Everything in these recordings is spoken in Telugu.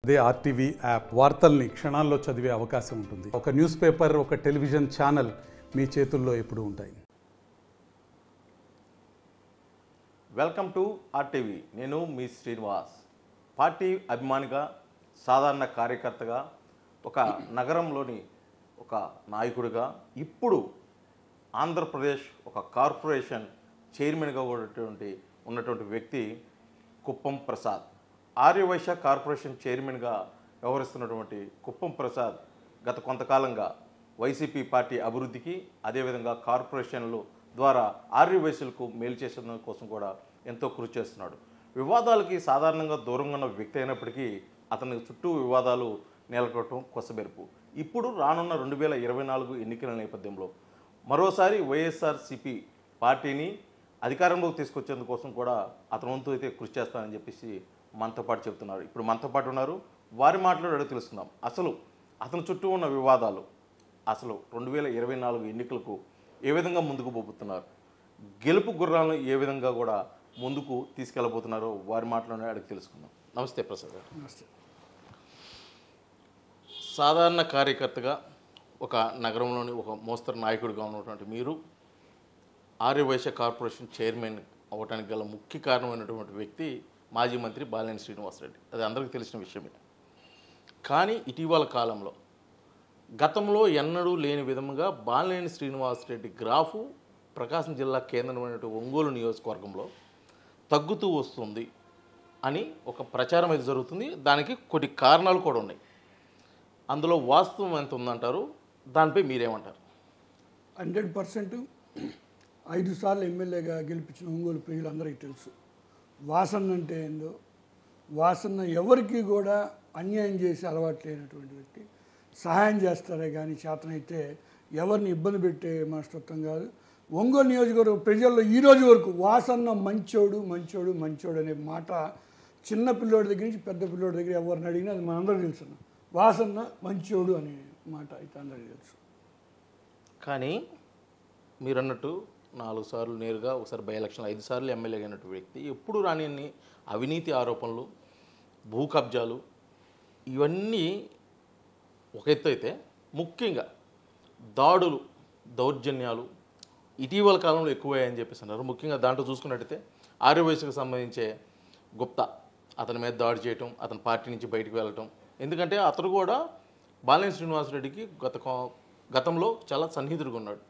అదే ఆర్టీవీ యాప్ వార్తల్ని క్షణాల్లో చదివే అవకాశం ఉంటుంది. ఒక న్యూస్ పేపర్, ఒక టెలివిజన్ ఛానల్ మీ చేతుల్లో ఎప్పుడూ ఉంటాయి. Welcome to RTV. నేను మీ శ్రీనివాస్. పార్టీ అభిమానిగా, సాధారణ కార్యకర్తగా, ఒక నగరంలోని ఒక నాయకుడిగా, ఇప్పుడు ఆంధ్రప్రదేశ్ ఒక కార్పొరేషన్ చైర్మన్గా ఉన్నటువంటి వ్యక్తి కుప్పం ప్రసాద్. ఆర్యవైశ్య కార్పొరేషన్ చైర్మన్గా వ్యవహరిస్తున్నటువంటి కుప్పం ప్రసాద్ గత కొంతకాలంగా వైసీపీ పార్టీ అభివృద్ధికి, అదేవిధంగా కార్పొరేషన్లు ద్వారా ఆర్యవైశ్యులకు మేలు చేసే కోసం కూడా ఎంతో కృషి చేస్తున్నాడు. వివాదాలకి సాధారణంగా దూరంగా ఉన్న వ్యక్తి అయినప్పటికీ అతని చుట్టూ వివాదాలు నెలకొట్టడం కొసమెరుపు. ఇప్పుడు రానున్న 2024 ఎన్నికల నేపథ్యంలో మరోసారి వైఎస్ఆర్సీపీ పార్టీని అధికారంలోకి తీసుకొచ్చేందుకోసం కూడా అతని వంతు అయితే కృషి చేస్తానని చెప్పేసి మనతో పాటు చెప్తున్నారు. ఇప్పుడు మనతో పాటు ఉన్నారు. వారి మాటలు అడిగి తెలుసుకుందాం. అసలు అతని చుట్టూ ఉన్న వివాదాలు, అసలు 2024 ఎన్నికలకు ఏ విధంగా ముందుకు పోబోతున్నారు, గెలుపు గుర్రాలను ఏ విధంగా కూడా ముందుకు తీసుకెళ్ళబోతున్నారో వారి మాటలోనే అడిగి తెలుసుకుందాం. నమస్తే ప్రసాద్ గారు. నమస్తే. సాధారణ కార్యకర్తగా, ఒక నగరంలోని ఒక మోస్తరు నాయకుడిగా ఉన్నటువంటి మీరు ఆర్యవైశ్య కార్పొరేషన్ చైర్మన్ అవ్వడానికి గల ముఖ్య కారణమైనటువంటి వ్యక్తి మాజీ మంత్రి బాలినేని శ్రీనివాసరెడ్డి. అది అందరికీ తెలిసిన విషయమే. కానీ ఇటీవల కాలంలో గతంలో ఎన్నడూ లేని విధంగా బాలినేని శ్రీనివాసరెడ్డి గ్రాఫు ప్రకాశం జిల్లా కేంద్రమైనటువంటి ఒంగోలు నియోజకవర్గంలో తగ్గుతూ వస్తుంది అని ఒక ప్రచారం అయితే జరుగుతుంది. దానికి కొన్ని కారణాలు కూడా ఉన్నాయి. అందులో వాస్తవం ఎంత ఉందంటారు? దానిపై మీరేమంటారు? 100% 5 సార్లు ఎమ్మెల్యేగా గెలిపించిన ఒంగోలు ప్రజలందరికీ తెలుసు వాసన్న అంటే ఏందో. వాసన్న ఎవరికి కూడా అన్యాయం చేసి అలవాటు లేనటువంటి వ్యక్తి. సహాయం చేస్తారే కానీ చేతనైతే ఎవరిని ఇబ్బంది పెట్టే మనస్తత్వం కాదు. ఒంగోలు నియోజకవర్గ ప్రజల్లో ఈ రోజు వరకు వాసన్న మంచోడు మంచోడు మంచోడు అనే మాట చిన్న పిల్లోడి దగ్గర నుంచి పెద్ద పిల్లోడి దగ్గర ఎవరిని అడిగినా అది మనందరికీ తెలుసు. వాసన్న మంచోడు అనే మాట అయితే అందరికీ తెలుసు. కానీ మీరన్నట్టు 4 సార్లు నేరుగా, ఒకసారి బై ఎలక్షన్ 5 సార్లు ఎమ్మెల్యే అయినట్టు వ్యక్తి ఎప్పుడు రాని అవినీతి ఆరోపణలు, భూ కబ్జాలు ఇవన్నీ ఒక ఎత్తు అయితే, ముఖ్యంగా దాడులు, దౌర్జన్యాలు ఇటీవల కాలంలో ఎక్కువయ్యాయని చెప్పేసి అన్నారు. ముఖ్యంగా దాంట్లో చూసుకున్నట్టయితే ఆర్యవైశ్యకు సంబంధించే గుప్తా అతని మీద దాడి చేయటం, అతని పార్టీ నుంచి బయటకు వెళ్ళటం. ఎందుకంటే అతను కూడా బాలినేని శ్రీనివాసరెడ్డికి గతంలో చాలా సన్నిహితుడిగా ఉన్నాడు.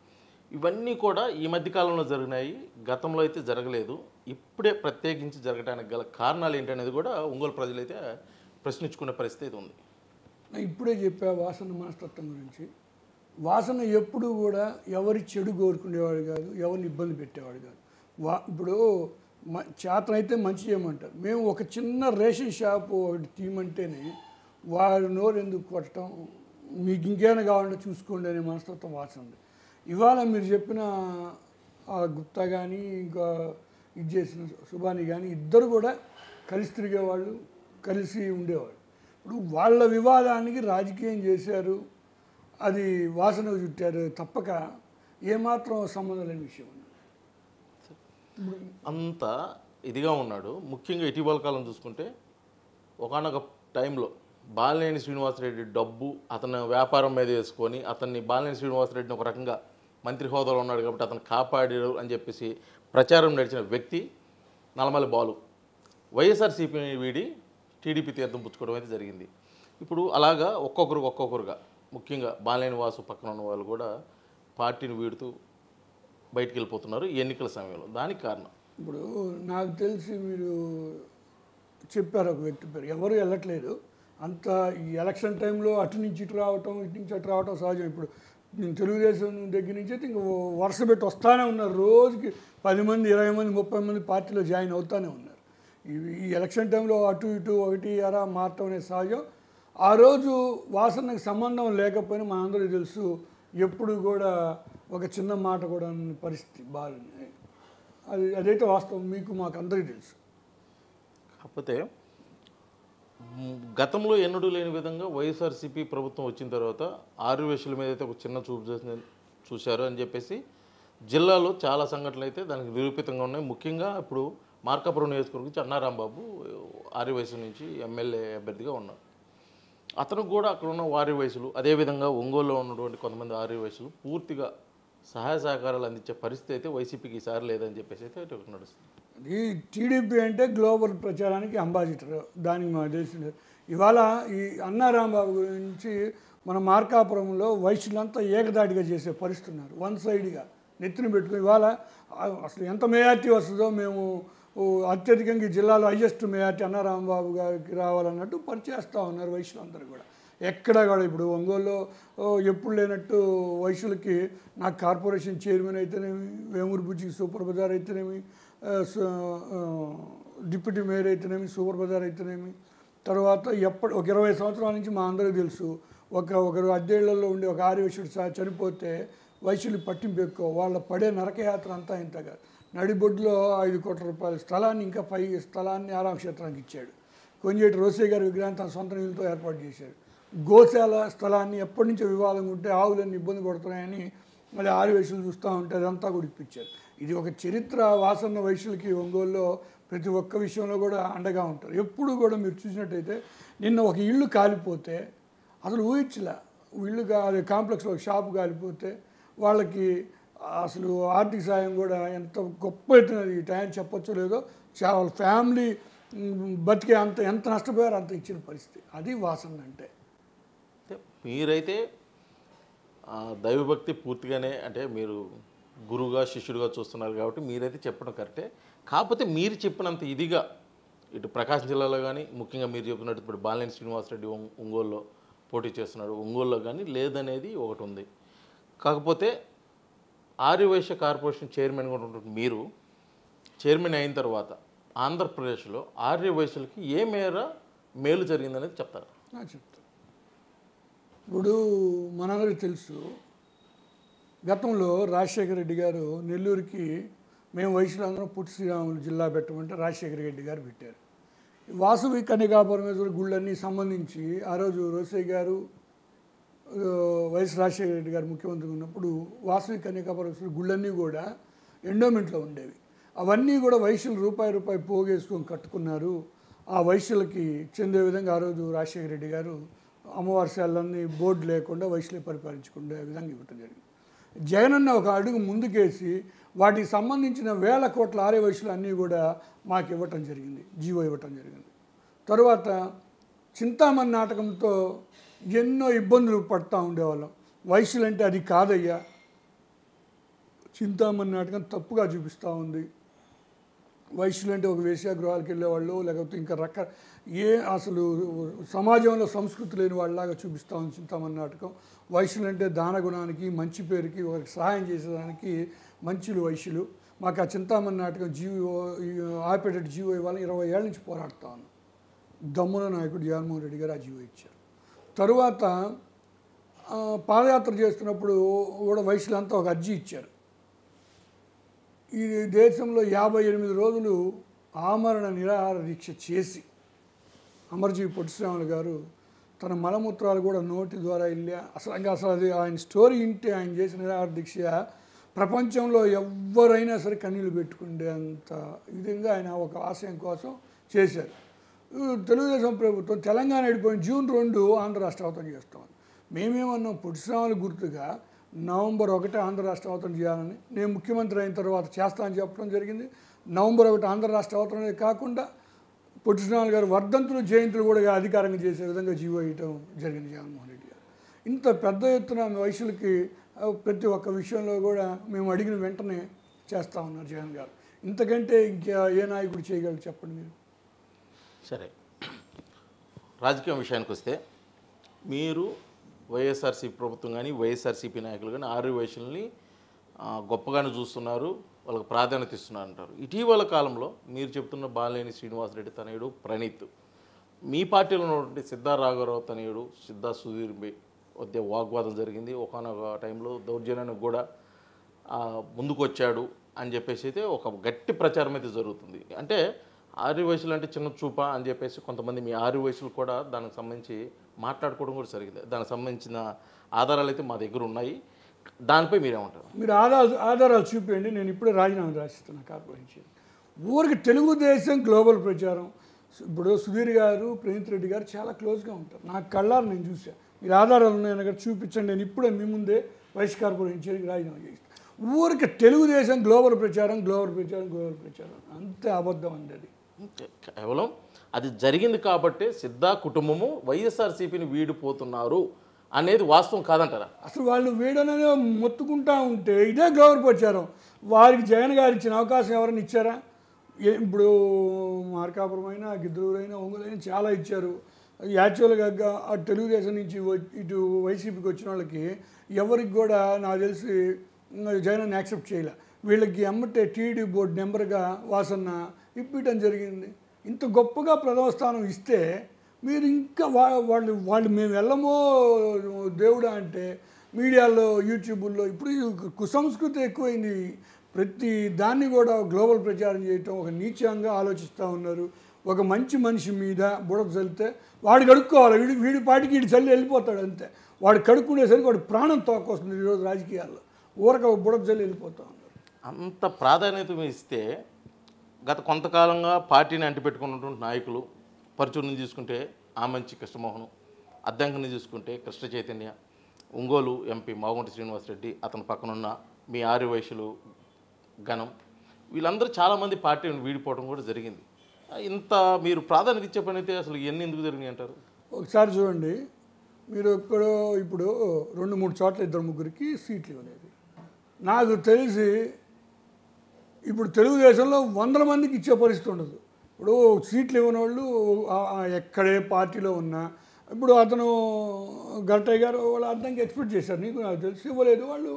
ఇవన్నీ కూడా ఈ మధ్యకాలంలో జరిగినాయి. గతంలో అయితే జరగలేదు. ఇప్పుడే ప్రత్యేకించి జరగడానికి గల కారణాలు ఏంటనేది కూడా ఒంగోలు ప్రజలైతే ప్రశ్నించుకునే పరిస్థితి ఉంది. ఇప్పుడే చెప్పా వాసన మనస్తత్వం గురించి. వాసన ఎప్పుడు కూడా ఎవరి చెడు కోరుకునేవాడు కాదు, ఎవరిని ఇబ్బంది పెట్టేవాడు కాదు. ఇప్పుడు చేతనైతే మంచి చేయమంటారు. మేము ఒక చిన్న రేషన్ షాపు ఒకటి తీయమంటేనే వాడు నోరు ఎందుకు కొట్టడం, మీకు ఇంకేమైనా కావాలంటే చూసుకోండి అనే మనస్తత్వం వాసన. ఇవాళ మీరు చెప్పిన గుప్తా కానీ ఇంకా ఇది చేసిన సుబాని కానీ ఇద్దరు కూడా కలిసి తిరిగేవాళ్ళు, కలిసి ఉండేవాళ్ళు. ఇప్పుడు వాళ్ళ వివాదానికి రాజకీయం చేశారు, అది వాసన చుట్టారు తప్పక ఏమాత్రం సంబంధం లేని విషయం. అంత ఇదిగా ఉన్నాడు. ముఖ్యంగా ఇటీవల కాలం చూసుకుంటే ఒకానొక టైంలో బాలినేని శ్రీనివాసరెడ్డి డబ్బు అతను వ్యాపారం మీద వేసుకొని అతన్ని బాలినేని శ్రీనివాసరెడ్డిని ఒక రకంగా మంత్రి హోదాలో ఉన్నాడు కాబట్టి అతను కాపాడారు అని చెప్పేసి ప్రచారం నడిచిన వ్యక్తి నల్లమల్లి బాలు వైఎస్ఆర్సీపీని వీడి టీడీపీ తీర్థం పుచ్చుకోవడం అయితే జరిగింది. ఇప్పుడు అలాగా ఒక్కొక్కరుగా ముఖ్యంగా బాలినేని వాసు పక్కన ఉన్న వాళ్ళు కూడా పార్టీని వీడుతూ బయటికి వెళ్ళిపోతున్నారు ఈ ఎన్నికల సమయంలో. దానికి కారణం ఇప్పుడు నాకు తెలిసి మీరు చెప్పారు ఒక వ్యక్తి పేరు, ఎవరు వెళ్ళట్లేదు అంత. ఈ ఎలక్షన్ టైంలో అటు నుంచి ఇటు రావటం, ఇటు నుంచి అటు రావటం సహజం. ఇప్పుడు తెలుగుదేశం దగ్గర నుంచి అయితే ఇంక వరుస పెట్టి వస్తూనే ఉన్నారు. రోజుకి 10 మంది 20 మంది 30 మంది పార్టీలో జాయిన్ అవుతూనే ఉన్నారు. ఈ ఎలక్షన్ టైంలో అటు ఇటు ఒకటి అరా మారటం అనేది సహజం. ఆ రోజు వాసనకు సంబంధం లేకపోయినా మనందరికీ తెలుసు ఎప్పుడు కూడా ఒక చిన్న మాట కూడా పరిస్థితి బాగుంది. అదైతే వాస్తవం, మీకు మాకు అందరికీ తెలుసు. కాకపోతే గతంలో ఎన్నడూ లేని విధంగా వైఎస్ఆర్సీపీ ప్రభుత్వం వచ్చిన తర్వాత ఆర్యవైశ్యుల మీద అయితే ఒక చిన్న చూపు చూశారు అని చెప్పేసి జిల్లాలో చాలా సంఘటనలు అయితే దానికి నిరూపితంగా ఉన్నాయి. ముఖ్యంగా ఇప్పుడు మార్కాపురం నియోజకవర్గం నుంచి అన్నారాంబాబు ఆర్యవైశ్య నుంచి ఎమ్మెల్యే అభ్యర్థిగా ఉన్నారు. అతను కూడా అక్కడ ఉన్న ఆర్య వయసులు, అదేవిధంగా ఒంగోలులో ఉన్నటువంటి కొంతమంది ఆర్య వయసులు పూర్తిగా సహాయ సహకారాలు అందించే పరిస్థితి అయితే వైసీపీకి ఈసారి లేదని చెప్పేసి అయితే ఒకటి నడుస్తుంది. ఈ టీడీపీ అంటే గ్లోబల్ ప్రచారానికి అంబాసిడర్, దానికి మాకు తెలిసింది. ఇవాళ ఈ అన్నారాంబాబు గురించి మన మార్కాపురంలో వైశ్యులంతా ఏకదాటిగా చేసే పరిస్థితి ఉన్నారు. వన్ సైడ్గా నెత్తిన పెట్టుకుని ఇవాళ అసలు ఎంత మెజార్టీ వస్తుందో మేము అత్యధికంగా ఈ జిల్లాలో హైయెస్ట్ మెజార్టీ అన్నారాంబాబు గారికి రావాలన్నట్టు పనిచేస్తూ ఉన్నారు వైశ్యులందరూ కూడా. ఎక్కడా కూడా ఇప్పుడు ఒంగోలులో ఎప్పుడు లేనట్టు వైశ్యులకి నాకు కార్పొరేషన్ చైర్మన్ అయితేనేమి, వేమూరు బుజ్జికి సూపర్ బజార్ అయితేనేమి, డిప్యూటీ మేయర్ అయితేనేమి, సూపర్ బజార్ అయితేనేమి, తర్వాత ఒక 20 సంవత్సరాల నుంచి మా అందరికీ తెలుసు ఒకరు అద్దెళ్లలో ఉండి ఒక ఆర్యవైశ్యుడు చనిపోతే వైశ్యులు పట్టింపు ఎక్కువ, వాళ్ళ పడే నరకయాత్ర అంతా ఇంతగా. నడిబొడ్డులో 5 కోట్ల రూపాయల స్థలాన్ని ఇంకా 5 స్థలాన్ని ఆరామక్షేత్రానికి ఇచ్చాడు. కొంజేటి రోసే గారి విగ్రహం తన సొంత నిధులతో ఏర్పాటు చేశాడు. గోశాల స్థలాన్ని ఎప్పటి నుంచో వివాదంగా ఉంటే ఆవులన్నీ ఇబ్బంది పడుతున్నాయని మళ్ళీ ఆర్యవైశ్యులు చూస్తూ ఉంటే అదంతా కూడా ఇప్పించారు. ఇది ఒక చరిత్ర. వాసన్న వైశ్యులకి ఒంగోలులో ప్రతి ఒక్క విషయంలో కూడా అండగా ఉంటారు. ఎప్పుడు కూడా మీరు చూసినట్టయితే నిన్న ఒక ఇల్లు కాలిపోతే అసలు ఊహించలే, ఇల్లు కాంప్లెక్స్లో ఒక షాపు కాలిపోతే వాళ్ళకి అసలు ఆర్థిక సాయం కూడా ఎంత గొప్ప అవుతున్నది ఈ టైం చెప్పొచ్చో లేదో, చాలా ఫ్యామిలీ బతికే ఎంత నష్టపోయారో అంత ఇచ్చిన పరిస్థితి. అది వాసన అంటే. మీరైతే దైవభక్తి పూర్తిగానే అంటే మీరు గురువుగా శిష్యుడిగా చూస్తున్నారు కాబట్టి మీరైతే చెప్పడం కరెక్టే. కాకపోతే మీరు చెప్పినంత ఇదిగా ఇటు ప్రకాశం జిల్లాలో కానీ, ముఖ్యంగా మీరు చెప్పినట్టు ఇప్పుడు బాలినేని శ్రీనివాసరెడ్డి ఒంగోలులో పోటీ చేస్తున్నాడు, ఒంగోలులో కానీ లేదనేది ఒకటి ఉంది. కాకపోతే ఆర్యవైశ్య కార్పొరేషన్ చైర్మన్గా ఉన్నటువంటి మీరు చైర్మన్ అయిన తర్వాత ఆంధ్రప్రదేశ్లో ఆర్యవైశ్యులకి ఏ మేర మేలు జరిగిందనేది చెప్తారు? చెప్తాను. ఇప్పుడు మనందరికీ తెలుసు, గతంలో రాజశేఖర రెడ్డి గారు నెల్లూరుకి మేము వైశ్యులందరం పుట్టి శ్రీరాములు జిల్లా పెట్టమంటే రాజశేఖర రెడ్డి గారు పెట్టారు. వాసవి కన్యకాపరమేశ్వర గుళ్ళన్నీ సంబంధించి ఆ రోజు రోసయ్య గారు వైఎస్ రాజశేఖర రెడ్డి గారు ముఖ్యమంత్రి ఉన్నప్పుడు వాసవి కన్యకాపరమేశ్వర గుళ్ళన్నీ కూడా ఎండోమెంట్లో ఉండేవి. అవన్నీ కూడా వైశ్యులు రూపాయి పోగేసుకొని కట్టుకున్నారు. ఆ వైశ్యులకి చెందే విధంగా ఆ రోజు రాజశేఖర రెడ్డి గారు అమ్మవారి శాలన్నీ బోర్డు లేకుండా వైశ్యులే పరిపాలించుకునే విధంగా ఇవ్వటం జరిగింది. జగనన్న ఒక అడుగు ముందుకేసి వాటికి సంబంధించిన 1000 కోట్ల ఆర్యవైశ్యులు అన్నీ కూడా మాకు ఇవ్వటం జరిగింది, జీవో ఇవ్వటం జరిగింది. తర్వాత చింతామణి నాటకంతో ఎన్నో ఇబ్బందులు పడుతూ ఉండేవాళ్ళం. వైశ్యులంటే అది కాదయ్యా, చింతామణి నాటకం తప్పుగా చూపిస్తూ ఉంది, వైశ్యులంటే ఒక వేశ్యాగృహాలకు వెళ్ళేవాళ్ళు లేకపోతే ఇంకా అసలు సమాజంలో సంస్కృతి లేని వాళ్ళలాగా చూపిస్తూ ఉంది చింతామణి నాటకం. వైశ్యులంటే దానగుణానికి మంచి పేరుకి ఒకరికి సహాయం చేసేదానికి మంచులు వైశ్యులు. మాకు ఆ చింతామణి నాటకం ఆపేటట్టు జీవో ఇవ్వాలని 20 ఏళ్ళ నుంచి పోరాడుతూ ఉన్నాం. దమ్మున నాయకుడు జగన్మోహన్ రెడ్డి గారు ఆ జీవో ఇచ్చారు. తరువాత పాదయాత్ర చేస్తున్నప్పుడు కూడా వైశ్యులంతా ఒక అర్జీ ఇచ్చారు. ఈ దేశంలో 58 రోజులు ఆమరణ నిరాహార దీక్ష చేసి అమరజీవి పొట్టి శ్రీరాములు గారు తన మలమూత్రాలు కూడా నోటి ద్వారా వెళ్ళి అసలు అది ఆయన స్టోరీ వింటే ఆయన చేసిన నిరాహార దీక్ష ప్రపంచంలో ఎవరైనా సరే కన్నీళ్ళు పెట్టుకుండే అంత విధంగా ఆయన ఒక ఆశయం కోసం చేశారు. తెలుగుదేశం ప్రభుత్వం తెలంగాణ వెళ్ళిపోయిన జూన్ 2 ఆంధ్ర రాష్ట్ర అవతరణ చేస్తామని మేమేమన్నాం, పొట్టి శ్రీరాములు గుర్తుగా నవంబర్ 1 ఆంధ్ర రాష్ట్ర అవతరణ చేయాలని నేను ముఖ్యమంత్రి అయిన తర్వాత చేస్తానని చెప్పడం జరిగింది. నవంబర్ 1 ఆంధ్ర రాష్ట్ర అవతరణ కాకుండా పొట్టి శ్రీరాములు గారు వర్ధంతులు జయంతులు కూడా అధికారంగా చేసే విధంగా జీవో ఇవ్వటం జరిగింది జగన్మోహన్ రెడ్డి గారు. ఇంత పెద్ద ఎత్తున వైశ్యులకి ప్రతి ఒక్క విషయంలో కూడా మేము అడిగిన వెంటనే చేస్తూ ఉన్నారు జగన్ గారు. ఇంతకంటే ఇంకా ఏ నాయకుడు చేయగలరు చెప్పండి మీరు? సరే, రాజకీయ విషయానికి వస్తే మీరు వైఎస్ఆర్సీపీ ప్రభుత్వం కానీ వైఎస్ఆర్సీపీ నాయకులు కానీ ఆర్యవైశ్యుల్ని గొప్పగానే చూస్తున్నారు, వాళ్ళకి ప్రాధాన్యత ఇస్తున్నారు అంటారు. ఇటీవల కాలంలో మీరు చెప్తున్న బాలినేని శ్రీనివాసరెడ్డి తనయుడు ప్రణీత్, మీ పార్టీలో ఉన్నటువంటి సిద్ధా రాఘవరావు తనయుడు సిద్ధా సుధీర్ మధ్య వాగ్వాదం జరిగింది. ఒకనొక టైంలో దౌర్జన్యానికి కూడా ముందుకు వచ్చాడు అని చెప్పేసి అయితే ఒక గట్టి ప్రచారం అయితే జరుగుతుంది. అంటే ఆర్యవైశ్యులు అంటే చిన్న చూప అని చెప్పేసి కొంతమంది మీ ఆర్యవైశ్యులు కూడా దానికి సంబంధించి మాట్లాడుకోవడం కూడా జరిగింది. దానికి సంబంధించిన ఆధారాలు అయితే మా దగ్గర ఉన్నాయి. దానిపై మీరేమంటారు? మీరు ఆధారాలు చూపించండి, నేను ఇప్పుడే రాజీనామా రాసిస్తున్నా కార్పొరేషన్. ఊరికి తెలుగుదేశం గ్లోబల్ ప్రచారం ఇప్పుడు సుధీర్ గారు ప్రణీత్ రెడ్డి గారు చాలా క్లోజ్గా ఉంటారు. నాకు కళ్ళారు నేను చూసాను. మీరు ఆధారాలు ఉన్నాయని అక్కడ చూపించండి, నేను ఇప్పుడే మీ ముందే వైస్ కార్పొరేషన్ చైర్కి రాజీనామా చేస్తాను. ఊరికి తెలుగుదేశం గ్లోబల్ ప్రచారం అంతే అబద్ధం అండి అది. కేవలం అది జరిగింది కాబట్టి సిద్ధా కుటుంబము వైఎస్ఆర్సీపీని వీడిపోతున్నారు అనేది వాస్తవం కాదంటారా? అసలు వాళ్ళు వీడననే మొత్తుకుంటా ఉంటే ఇదే గ్లోబల్ ప్రచారం. వారికి జగన్ గారు ఇచ్చిన అవకాశం ఎవరైనా ఇచ్చారా? ఇప్పుడు మార్కాపురమైనా గిద్దలూరైనా ఒంగోలైనా చాలా ఇచ్చారు. యాక్చువల్గా అటు తెలుగుదేశం నుంచి ఇటు వైసీపీకి వచ్చిన వాళ్ళకి ఎవరికి కూడా నాకు తెలిసి జగన్ యాక్సెప్ట్ చేయలే. వీళ్ళకి ఎమ్మటే టీడీ బోర్డు నెంబర్గా వాసన్న ఇప్పించడం జరిగింది. ఇంత గొప్పగా ప్రథమ స్థానం ఇస్తే మీరు ఇంకా వాళ్ళు మేము వెళ్ళమో దేవుడా అంటే మీడియాలో యూట్యూబుల్లో ఇప్పుడు కుసంస్కృతి ఎక్కువైంది. ప్రతి దాన్ని కూడా గ్లోబల్ ప్రచారం చేయటం ఒక నీచంగా ఆలోచిస్తూ ఉన్నారు. ఒక మంచి మనిషి మీద బుడత చల్లితే వాడు కడుక్కోవాలి, వీడి పాటికి వీడి చల్లి వెళ్ళిపోతాడు అంతే. వాడు కడుక్కునేసరికి వాడు ప్రాణం తోకొస్తుంది ఈరోజు రాజకీయాల్లో. ఊరక బుడత చల్లి వెళ్ళిపోతూ ఉన్నారు. అంత ప్రాధాన్యత ఇస్తే గత కొంతకాలంగా పార్టీని అంటిపెట్టుకున్నటువంటి నాయకులు పరుచూరుని తీసుకుంటే ఆమంచి కృష్ణమోహన్, అద్దంకిని చూసుకుంటే కృష్ణ చైతన్య, ఒంగోలు ఎంపీ మాగుంట శ్రీనివాసరెడ్డి, అతని పక్కనున్న మీ ఆర్యవైశ్యులు గణం, వీళ్ళందరూ చాలామంది పార్టీని వీడిపోవడం కూడా జరిగింది. ఇంత మీరు ప్రాధాన్యత ఇచ్చే పని అయితే అసలు ఇవన్నీ ఎందుకు జరిగినాయి అంటారు? ఒకసారి చూడండి, మీరు ఇప్పుడు 2-3 చోట్ల 2-3 సీట్లు ఇవ్వలేదు. నాకు తెలిసి ఇప్పుడు తెలుగుదేశంలో 100 మందికి ఇచ్చే పరిస్థితి ఉండదు. ఇప్పుడు సీట్లు ఇవ్వని వాళ్ళు ఎక్కడే పార్టీలో ఉన్నా, ఇప్పుడు అతను గంటయ్య గారు వాళ్ళు అర్థంకి ఎక్స్పెక్ట్ చేశారు, నాకు తెలిసి ఇవ్వలేదు, వాళ్ళు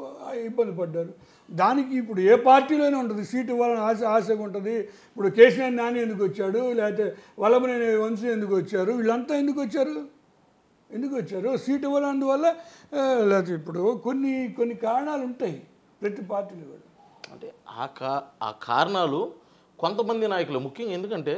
ఇబ్బంది పడ్డారు. దానికి ఇప్పుడు ఏ పార్టీలోనే ఉంటుంది, సీటు ఇవ్వాలని ఆశగా ఉంటుంది. ఇప్పుడు కేసీఆర్ నాని ఎందుకు వచ్చాడు, లేకపోతే వల్లభనేని వంశీ ఎందుకు వచ్చారు, వీళ్ళంతా ఎందుకు వచ్చారు సీటు ఇవ్వాలందువల్ల. లేకపోతే ఇప్పుడు కొన్ని కారణాలు ఉంటాయి ప్రతి పార్టీలో కూడా. అంటే ఆ కారణాలు కొంతమంది నాయకులు ముఖ్యంగా, ఎందుకంటే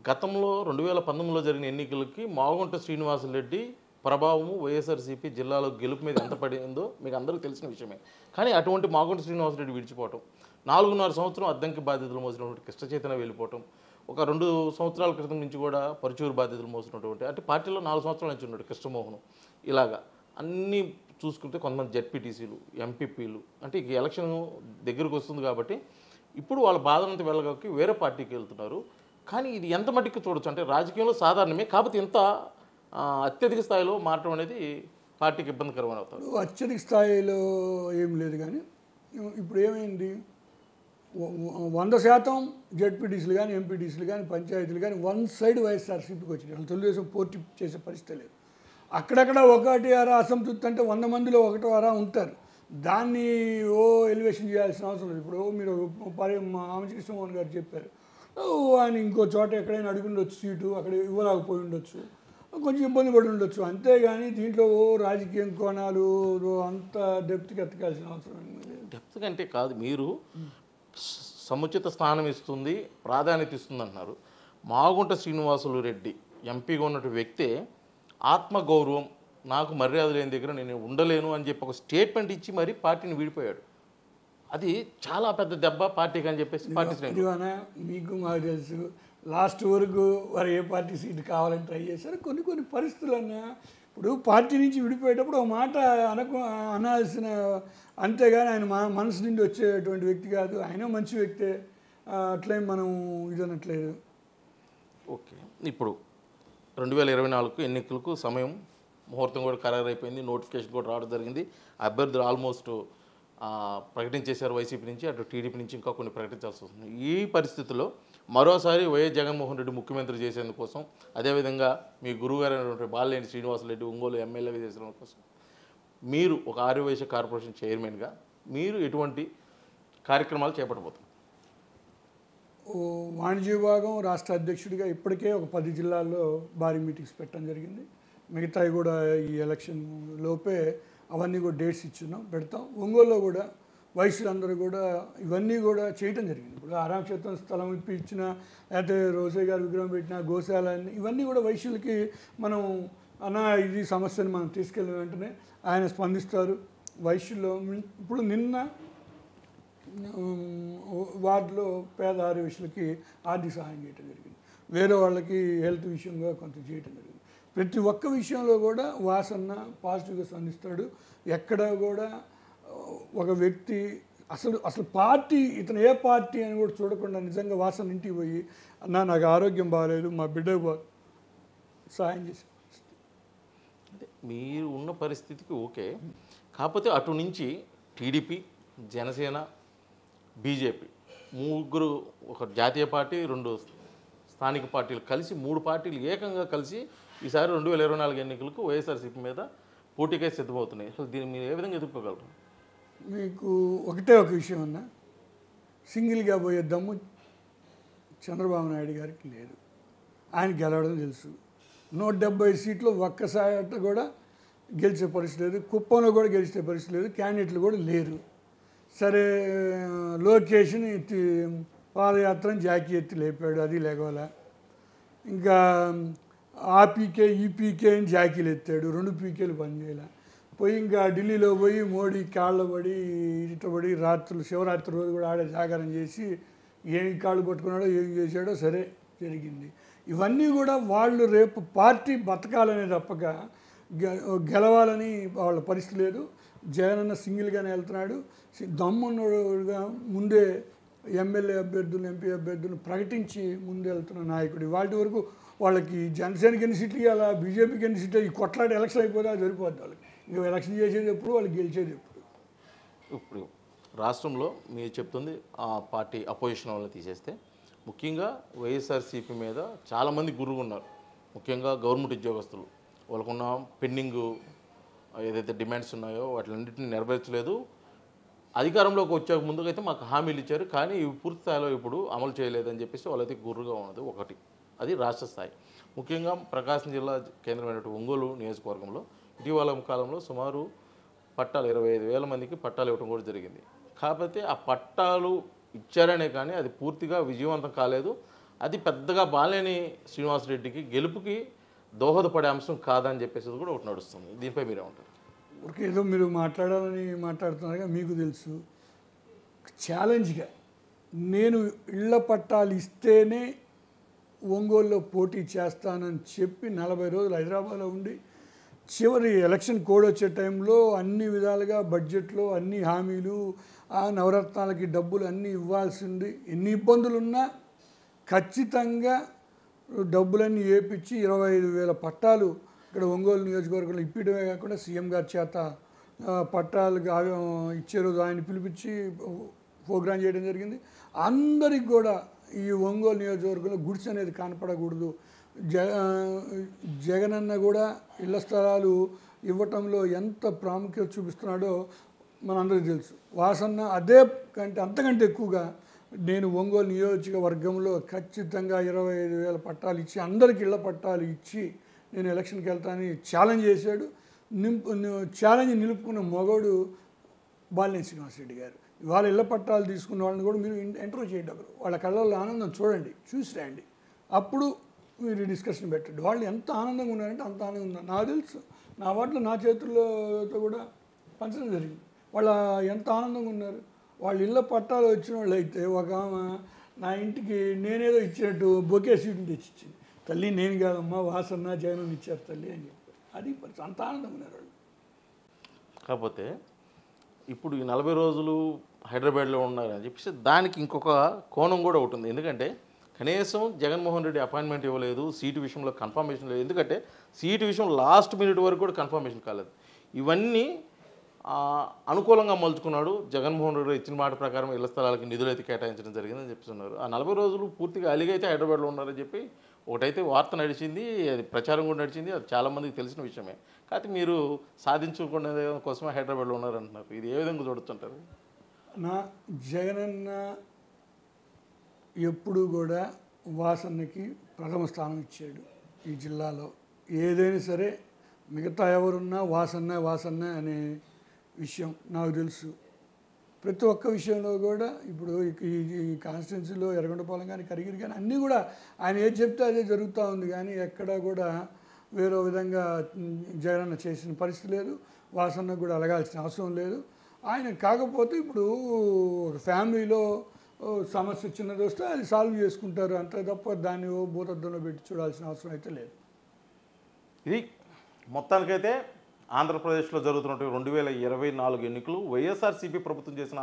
గతంలో 2019లో జరిగిన ఎన్నికలకి మాగుంట శ్రీనివాసరెడ్డి ప్రభావము వైఎస్ఆర్సీపీ జిల్లాలో గెలుపు మీద ఎంత పడిందో మీకు అందరికీ తెలిసిన విషయమే. కానీ అటువంటి మాగుంట శ్రీనివాసరెడ్డి విడిచిపోవటం, 4.5 సంవత్సరం అద్దంకి బాధ్యతలు మోసినటువంటి కృష్ణ చైతన్య వెళ్ళిపోవటం, ఒక 2 సంవత్సరాల క్రితం నుంచి కూడా పరుచూరు బాధ్యతలు మోసినటువంటి, అంటే పార్టీలో 4 సంవత్సరాల నుంచి ఉన్నాడు కృష్ణమోహన్. ఇలాగా అన్నీ చూసుకుంటే కొంతమంది జెడ్పీటీసీలు, ఎంపీపీలు, అంటే ఈ ఎలక్షన్ దగ్గరకు వస్తుంది కాబట్టి ఇప్పుడు వాళ్ళ బాధనంతా వెళ్ళగొక్కి వేరే పార్టీకి వెళ్తున్నారు. కానీ ఇది ఎంత మట్టికి చూడొచ్చు అంటే రాజకీయంలో సాధారణమే, కాకపోతే ఇంత అత్యధిక స్థాయిలో మారటం అనేది పార్టీకి ఇబ్బందికరమైన అవుతారు. అత్యధిక స్థాయిలో ఏం లేదు, కానీ ఇప్పుడు ఏమైంది, 100% జెడ్పీటీసీలు కానీ ఎంపీటీసీలు కానీ పంచాయతీలు కానీ వన్ సైడ్ వైఎస్ఆర్సీపీకి వచ్చినాయి. తెలుగుదేశం పోటీ చేసే పరిస్థితి లేదు. అక్కడక్కడ 1-2 అసంతృప్తి అంటే 100 మందిలో 1-2 ఉంటారు. దాన్ని ఎలివేషన్ చేయాల్సిన అవసరం లేదు. ఇప్పుడు మీరు ఆమంచి కృష్ణమోహన్ గారు చెప్పారు, ఆయన ఇంకో చోట ఎక్కడైనా అడిగి ఉండొచ్చు సీటు, అక్కడ ఇవ్వలేకపోయి ఉండొచ్చు, కొంచెం ఇబ్బంది పడి ఉండొచ్చు. అంతేగాని దీంట్లో రాజకీయం కోణాలు అంత డెప్త్కి ఎత్తకాల్సిన అవసరం లేదు. డెప్త్ కంటే కాదు, మీరు సముచిత స్థానం ఇస్తుంది, ప్రాధాన్యత ఇస్తుంది అంటున్నారు. మాగుంట శ్రీనివాసులు రెడ్డి ఎంపీగా ఉన్నటువంటి వ్యక్తే ఆత్మగౌరవం, నాకు మర్యాద లేని దగ్గర నేను ఉండలేను అని చెప్పి ఒక స్టేట్మెంట్ ఇచ్చి మరీ పార్టీని వీడిపోయాడు. అది చాలా పెద్ద దెబ్బ పార్టీకి అని చెప్పేసి పార్టీ మీకు మాకు తెలుసు, లాస్ట్ వరకు వారు ఏ పార్టీ సీటు కావాలని ట్రై చేశారు. కొన్ని పరిస్థితులన్నా ఇప్పుడు పార్టీ నుంచి విడిపోయేటప్పుడు ఒక మాట అనాల్సిన, అంతేగాని ఆయన మనసు నుండి వచ్చేటువంటి వ్యక్తి కాదు. ఆయన మంచి వ్యక్తే, అట్లే మనం ఇది అనట్లేదు. ఓకే, ఇప్పుడు 2024 ఎన్నికలకు సమయం, ముహూర్తం కూడా ఖరారు అయిపోయింది, నోటిఫికేషన్ కూడా రావడం జరిగింది. అభ్యర్థులు ఆల్మోస్ట్ ప్రకటించేశారు వైసీపీ నుంచి, అటు టీడీపీ నుంచి ఇంకా కొన్ని ప్రకటించాల్సి వస్తుంది. ఈ పరిస్థితుల్లో మరోసారి వైఎస్ జగన్మోహన్ రెడ్డి ముఖ్యమంత్రి చేసేందుకోసం, అదేవిధంగా మీ గురువుగారు అయినటువంటి బాలినేని శ్రీనివాసరెడ్డి ఒంగోలు ఎమ్మెల్యేగా చేసేందుకు కోసం మీరు ఒక ఆర్యవైశ్య కార్పొరేషన్ చైర్మన్గా మీరు ఎటువంటి కార్యక్రమాలు చేపట్టబోతున్నారు? వాణిజ్య విభాగం రాష్ట్ర అధ్యక్షుడిగా ఇప్పటికే ఒక 10 జిల్లాల్లో భారీ మీటింగ్స్ పెట్టడం జరిగింది. మిగతాయి కూడా ఈ ఎలక్షన్ లోపే అవన్నీ కూడా డేట్స్ ఇచ్చున్నాం, పెడతాం. ఒంగోలులో కూడా వైశ్యులందరూ కూడా ఇవన్నీ కూడా చేయటం జరిగింది. ఇప్పుడు ఆరామక్షేత్రం స్థలం ఇప్పించిన, లేకపోతే రోసయ్య గారు విగ్రహం పెట్టిన, గోశాల, ఇవన్నీ కూడా వైశ్యులకి మనం ఇది సమస్యను మనం తీసుకెళ్ళిన వెంటనే ఆయన స్పందిస్తారు. వైశ్యుల్లో ఇప్పుడు నిన్న వార్డులో పేద ఆర్యవైశ్యులకి ఆర్థిక సహాయం చేయడం జరిగింది. వేరే వాళ్ళకి హెల్త్ విషయంగా కొంత చేయటం జరిగింది. ప్రతి ఒక్క విషయంలో కూడా వాసన్న పాజిటివ్గా స్పందిస్తాడు. ఎక్కడ కూడా ఒక వ్యక్తి అసలు పార్టీ ఇతను ఏ పార్టీ అని కూడా చూడకుండా నిజంగా వాసన ఇంటికి పోయి అన్న నాకు ఆరోగ్యం బాగాలేదు మా బిడ్డ సాయం చేసి అంటే మీరు ఉన్న పరిస్థితికి ఓకే. కాకపోతే అటు నుంచి టీడీపీ, జనసేన, బీజేపీ ముగ్గురు, ఒక జాతీయ పార్టీ, 2 స్థానిక పార్టీలు కలిసి 3 పార్టీలు ఏకంగా కలిసి ఈసారి 2024 ఎన్నికలకు వైఎస్ఆర్సీపీ మీద పోటీకై సిద్ధమవుతున్నాయి. అసలు దీన్ని మీరు ఏ విధంగా ఎదుర్కోగలరు? మీకు ఒకటే ఒక విషయం అన్న, సింగిల్గా పోయే దమ్ము చంద్రబాబు నాయుడు గారికి లేదు. ఆయన గెలవడం తెలుసు. 170 సీట్లు ఒక్కసారి కూడా గెలిచే పరిస్థితి లేదు. కుప్పంలో కూడా గెలిచే పరిస్థితి లేదు. క్యాండిడేట్లు కూడా లేరు. సరే లోకేష్ని పాదయాత్రని జాకీ ఎత్తి లేపాడు, అది లేగవాల. ఇంకా ఆ పీకే ఈ పీకే అని జాకీలు ఎత్తాడు, 2 పీకేలు పనిచేయాలి. పోయి ఇంకా ఢిల్లీలో పోయి మోడీ కాళ్ళ పడి ఇటబడి రాత్రులు శివరాత్రి రోజు కూడా ఆడే జాగారం చేసి ఏం కాళ్ళు పట్టుకున్నాడో ఏం చేశాడో సరే జరిగింది. ఇవన్నీ కూడా వాళ్ళు రేపు పార్టీ బతకాలనే తప్పక గెలవాలని వాళ్ళ పరిస్థితి లేదు. జగనన్న సింగిల్గానే వెళ్తున్నాడు. దమ్మున్నోడుగా ముందే ఎమ్మెల్యే అభ్యర్థులు, ఎంపీ అభ్యర్థులను ప్రకటించి ముందు వెళ్తున్న నాయకుడు. వాటి వరకు వాళ్ళకి జనసేనకి ఎన్ని సీట్లు ఇవ్వాలా, బీజేపీకి ఎన్ని సీట్లు, ఈ కొట్లాడి ఎలక్షన్ అయిపోతే అది సరిపోద్ది వాళ్ళకి. ఇంకా ఎలక్షన్ చేసేది ఎప్పుడు, వాళ్ళు గెలిచేది ఎప్పుడు. ఇప్పుడు రాష్ట్రంలో మీరు చెప్తుంది ఆ పార్టీ అపోజిషన్ వాళ్ళని తీసేస్తే ముఖ్యంగా వైఎస్ఆర్సీపీ మీద చాలామంది గురువు ఉన్నారు. ముఖ్యంగా గవర్నమెంట్ ఉద్యోగస్తులు వాళ్ళకున్న పెండింగ్ ఏదైతే డిమాండ్స్ ఉన్నాయో వాటిలన్నింటినీ నెరవేర్చలేదు. అధికారంలోకి వచ్చే ముందుకైతే మాకు హామీలు ఇచ్చారు, కానీ ఇవి పూర్తి స్థాయిలో ఇప్పుడు అమలు చేయలేదని చెప్పేసి వాళ్ళైతే గుర్రుగా ఉన్నది ఒకటి. అది రాష్ట్ర స్థాయి. ముఖ్యంగా ప్రకాశం జిల్లా కేంద్రమైనటువంటి ఒంగోలు నియోజకవర్గంలో ఇటీవల కాలంలో సుమారు పట్టాలు 25,000 మందికి పట్టాలు ఇవ్వడం కూడా జరిగింది. కాకపోతే ఆ పట్టాలు ఇచ్చారనే కానీ అది పూర్తిగా విజయవంతం కాలేదు. అది పెద్దగా బాలేని శ్రీనివాసరెడ్డికి గెలుపుకి దోహదపడే అంశం కాదని చెప్పేసి కూడా ఒకటి నడుస్తుంది. దీనిపై మీరే ఉంటారు. ఊరికే ఏదో మీరు మాట్లాడాలని మాట్లాడుతున్నారుగా, మీకు తెలుసు ఛాలెంజ్గా నేను ఇళ్ల పట్టాలు ఇస్తేనే ఒంగోలులో పోటీ చేస్తానని చెప్పి 40 రోజులు హైదరాబాద్లో ఉండి చివరి ఎలక్షన్ కోడ్ వచ్చే టైంలో అన్ని విధాలుగా బడ్జెట్లో అన్ని హామీలు, ఆ నవరత్నాలకి డబ్బులు అన్నీ ఇవ్వాల్సింది, ఎన్ని ఇబ్బందులున్నా ఖచ్చితంగా డబ్బులన్నీ ఏపించి 25,000 పట్టాలు ఇక్కడ ఒంగోలు నియోజకవర్గంలో ఇప్పించడమే కాకుండా సీఎం గారి చేత పట్టాలకు ఇచ్చే రోజు ఆయన పిలిపించి ప్రోగ్రాం చేయడం జరిగింది. అందరికి కూడా ఈ ఒంగోలు నియోజకవర్గంలో గుడిసె అనేది కనపడకూడదు. జగనన్న కూడా ఇళ్ల స్థలాలు ఇవ్వటంలో ఎంత ప్రాముఖ్యత చూపిస్తున్నాడో మనందరికీ తెలుసు. వాసన్న అదే అంతకంటే ఎక్కువగా నేను ఒంగోలు నియోజకవర్గంలో ఖచ్చితంగా 25,000 పట్టాలు ఇచ్చి అందరికి ఇళ్ల పట్టాలు ఇచ్చి నేను ఎలక్షన్కి వెళ్తానని ఛాలెంజ్ చేశాడు. ఛాలెంజ్ నిలుపుకున్న మొగోడు బాలినేని శ్రీనివాసరెడ్డి గారు. వాళ్ళ ఇళ్ల పట్టాలు తీసుకున్న వాళ్ళని కూడా మీరు ఇంటర్వ్యూ చేయండి. ఒకరు వాళ్ళ కళ్ళల్లో ఆనందం చూడండి, చూసి రండి, అప్పుడు మీరు డిస్కషన్ పెట్టండి. వాళ్ళు ఎంత ఆనందంగా ఉన్నారంటే అంత ఆనందంగా ఉన్నారు. నాకు తెలుసు, నా వాటిలో నా చేతులతో కూడా పంచడం జరిగింది. వాళ్ళ ఎంత ఆనందంగా ఉన్నారు. వాళ్ళ ఇళ్ళ పట్టాలు వచ్చిన వాళ్ళు అయితే ఒక ఆమె నా ఇంటికి నేనేదో ఇచ్చినట్టు బొకే సీట్ని తెచ్చిచ్చింది. తల్లి నేను కాదమ్మా వాసన్న జగన్ ఇచ్చారు తల్లి అని చెప్పారు. అది అంత ఆనందంగా ఉన్నారు వాళ్ళు. కాకపోతే ఇప్పుడు ఈ 40 రోజులు హైదరాబాద్లో ఉన్నారని చెప్పేసి దానికి ఇంకొక కోణం కూడా ఉంటుంది. ఎందుకంటే కనీసం జగన్మోహన్ రెడ్డి అపాయింట్మెంట్ ఇవ్వలేదు, సీటు విషయంలో కన్ఫర్మేషన్ లేదు. ఎందుకంటే సీటు విషయం లాస్ట్ మినిట్ వరకు కూడా కన్ఫర్మేషన్ కాలేదు. ఇవన్నీ అనుకూలంగా మలుచుకున్నాడు. జగన్మోహన్ రెడ్డి ఇచ్చిన మాట ప్రకారం ఇళ్ల స్థలాలకి నిధులు అయితే కేటాయించడం జరిగిందని చెప్తున్నారు. ఆ 40 రోజులు పూర్తిగా అలిగైతే హైదరాబాద్లో ఉన్నారని చెప్పి ఒకటైతే వార్త నడిచింది, అది ప్రచారం కూడా నడిచింది, అది చాలామందికి తెలిసిన విషయమే. కాకపోతే మీరు సాధించుకునే కోసమే హైదరాబాద్లో ఉన్నారంటున్నారు. ఇది ఏ విధంగా చూడొచ్చుంటారు? నా జగనన్న ఎప్పుడు కూడా వాసన్నకి ప్రథమ స్థానం ఇచ్చాడు. ఈ జిల్లాలో ఏదైనా సరే మిగతా ఎవరున్నా వాసన్న అనే విషయం నాకు తెలుసు. ప్రతి ఒక్క విషయంలో కూడా ఇప్పుడు ఈ కాన్స్టిట్యున్సీలో ఎర్రగొండపాలెం కానీ కరిగిరి కానీ అన్నీ కూడా ఆయన ఏది చెప్తే అదే జరుగుతూ ఉంది. కానీ ఎక్కడా కూడా వేరే విధంగా జగనన్న చేసిన పరిస్థితి లేదు. వాసన్న కూడా అలగాల్సిన అవసరం లేదు. ఆయన కాకపోతే ఇప్పుడు ఒక ఫ్యామిలీలో సమస్య చిన్నది వస్తే అది సాల్వ్ చేసుకుంటారు అంతే తప్ప దాన్ని భూతద్దంలో పెట్టి చూడాల్సిన అవసరం అయితే లేదు. ఇది మొత్తానికైతే ఆంధ్రప్రదేశ్లో జరుగుతున్నటువంటి 2024 ఎన్నికలు వైఎస్ఆర్సీపీ ప్రభుత్వం చేసిన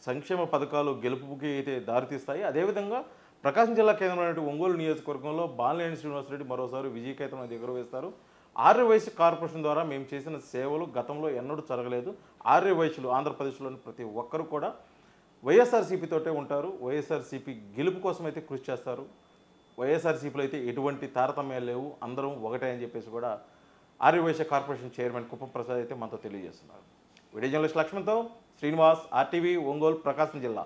సంక్షేమ పథకాలు గెలుపుకి అయితే దారితీస్తాయి. అదేవిధంగా ప్రకాశం జిల్లా కేంద్రమైనటువంటి ఒంగోలు నియోజకవర్గంలో బాలినేని శ్రీనివాసరెడ్డి మరోసారి విజయకేతనం అయితే ఎగురవేస్తారు. ఆర్యవైశ్య కార్పొరేషన్ ద్వారా మేము చేసిన సేవలు గతంలో ఎన్నడూ జరగలేదు. ఆర్యవైశ్యులు ఆంధ్రప్రదేశ్లోని ప్రతి ఒక్కరు కూడా వైఎస్ఆర్సీపీతోటే ఉంటారు. వైఎస్ఆర్సీపీ గెలుపు కోసం అయితే కృషి చేస్తారు. వైఎస్ఆర్సీపీలో అయితే ఎటువంటి తారతమ్యాలు లేవు, అందరం ఒకటే అని చెప్పేసి కూడా ఆర్యవైశ్య కార్పొరేషన్ చైర్మన్ కుప్పం ప్రసాద్ అయితే మనతో తెలియజేస్తున్నారు. వీడియో జర్నలిస్ట్ లక్ష్మణ్తో శ్రీనివాస్, RTV, ఒంగోలు, ప్రకాశం జిల్లా.